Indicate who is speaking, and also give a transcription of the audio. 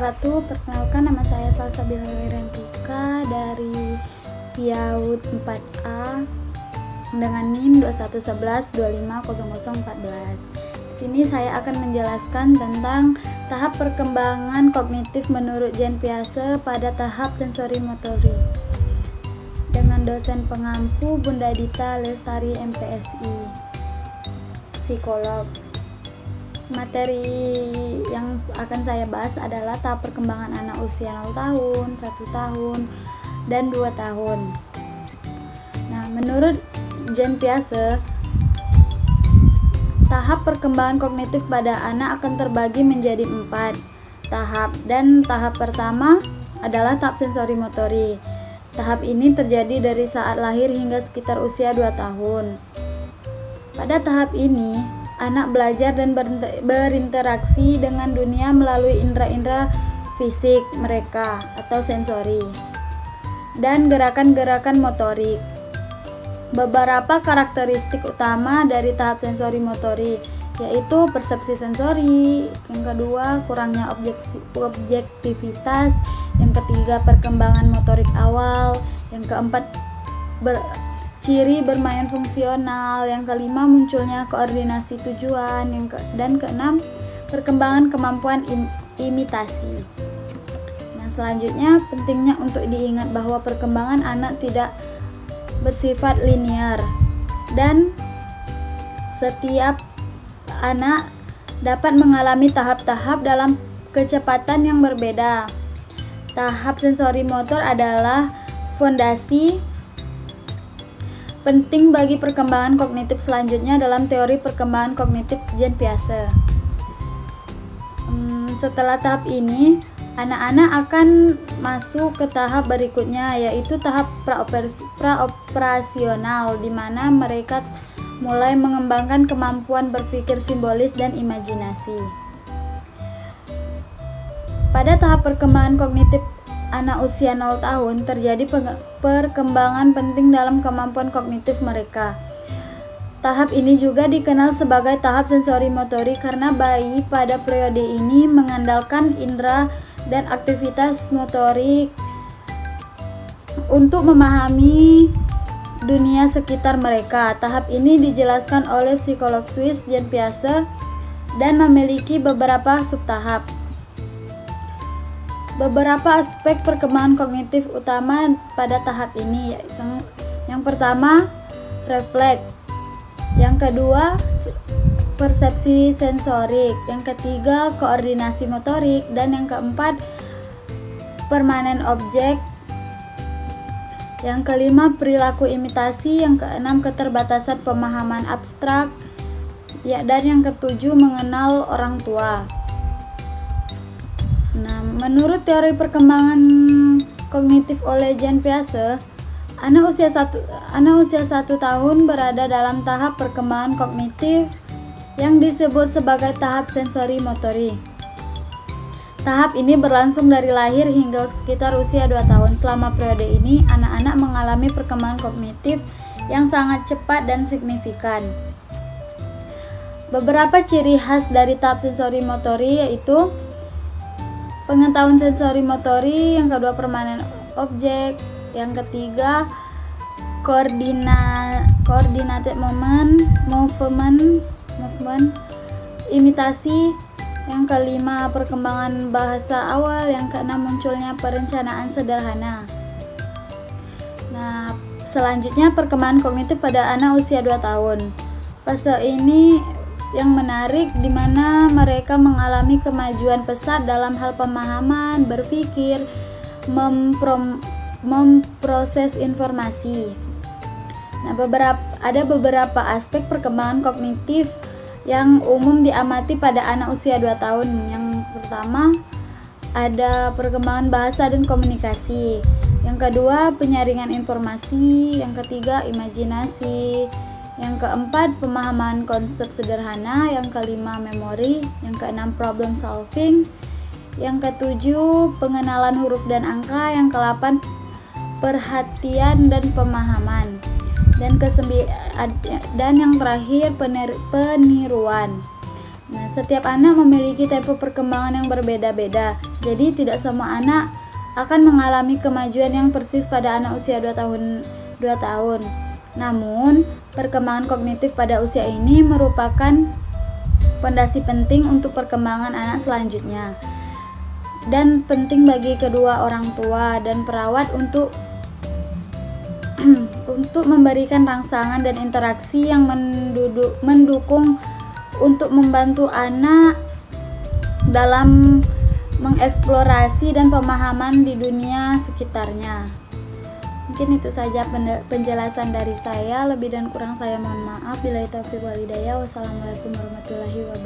Speaker 1: wabarakatuh. Perkenalkan, nama saya Salsabila Wirantika dari PIAUD 4A dengan NIM 2111250014. Di sini saya akan menjelaskan tentang tahap perkembangan kognitif menurut Jean Piaget pada tahap sensori motorik dengan dosen pengampu Bunda Dita Lestari MPSI, psikolog. Materi yang akan saya bahas adalah tahap perkembangan anak usia 0 tahun, 1 tahun, dan 2 tahun. Nah, menurut Jean Piaget, tahap perkembangan kognitif pada anak akan terbagi menjadi 4 tahap, dan tahap pertama adalah tahap sensori motorik. Tahap ini terjadi dari saat lahir hingga sekitar usia 2 tahun. Pada tahap ini, anak belajar dan berinteraksi dengan dunia melalui indera-indera fisik mereka atau sensori dan gerakan-gerakan motorik. Beberapa karakteristik utama dari tahap sensori motorik yaitu persepsi sensori, yang kedua kurangnya objektivitas, yang ketiga perkembangan motorik awal, yang keempat ciri bermain fungsional, yang kelima munculnya koordinasi tujuan, dan keenam perkembangan kemampuan imitasi. Nah, selanjutnya pentingnya untuk diingat bahwa perkembangan anak tidak bersifat linear dan setiap anak dapat mengalami tahap-tahap dalam kecepatan yang berbeda. Tahap sensori motor adalah fondasi penting bagi perkembangan kognitif selanjutnya dalam teori perkembangan kognitif Jean Piaget. Setelah tahap ini, anak-anak akan masuk ke tahap berikutnya, yaitu tahap praoperasional, di mana mereka mulai mengembangkan kemampuan berpikir simbolis dan imajinasi. Pada tahap perkembangan kognitif anak usia 0 tahun terjadi perkembangan penting dalam kemampuan kognitif mereka. Tahap ini juga dikenal sebagai tahap sensori motorik karena bayi pada periode ini mengandalkan indera dan aktivitas motorik untuk memahami dunia sekitar mereka. Tahap ini dijelaskan oleh psikolog Swiss Jean Piaget dan memiliki beberapa subtahap. Beberapa aspek perkembangan kognitif utama pada tahap ini, yang pertama refleks, yang kedua persepsi sensorik, yang ketiga koordinasi motorik, dan yang keempat permanen objek, yang kelima perilaku imitasi, yang keenam keterbatasan pemahaman abstrak, dan yang ketujuh mengenal orang tua. Nah, menurut teori perkembangan kognitif oleh Jean Piaget, anak usia 1 tahun berada dalam tahap perkembangan kognitif yang disebut sebagai tahap sensori motorik. Tahap ini berlangsung dari lahir hingga sekitar usia 2 tahun. Selama periode ini, anak-anak mengalami perkembangan kognitif yang sangat cepat dan signifikan. Beberapa ciri khas dari tahap sensori motorik yaitu pengetahuan sensori motorik, yang kedua permanen objek, yang ketiga coordinated movement, imitasi, yang kelima perkembangan bahasa awal, yang keenam munculnya perencanaan sederhana. Nah, selanjutnya perkembangan kognitif pada anak usia 2 tahun. Fase ini yang menarik di mana mereka mengalami kemajuan pesat dalam hal pemahaman, berpikir, memproses informasi. Nah, ada beberapa aspek perkembangan kognitif yang umum diamati pada anak usia 2 tahun. Yang pertama, ada perkembangan bahasa dan komunikasi. Yang kedua, penyaringan informasi. Yang ketiga, imajinasi. Yang keempat, pemahaman konsep sederhana. Yang kelima, memori. Yang keenam, problem solving. Yang ketujuh, pengenalan huruf dan angka. Yang ke-8, perhatian dan pemahaman. Dan yang terakhir, peniruan. Nah, setiap anak memiliki tempo perkembangan yang berbeda-beda. Jadi tidak semua anak akan mengalami kemajuan yang persis pada anak usia 2 tahun. Namun, perkembangan kognitif pada usia ini merupakan fondasi penting untuk perkembangan anak selanjutnya. Dan penting bagi kedua orang tua dan perawat untuk memberikan rangsangan dan interaksi yang mendukung untuk membantu anak dalam mengeksplorasi dan pemahaman di dunia sekitarnya. Mungkin itu saja penjelasan dari saya. Lebih dan kurang saya mohon maaf. Billahi taufiq wal hidayah. Wassalamualaikum warahmatullahi wabarakatuh.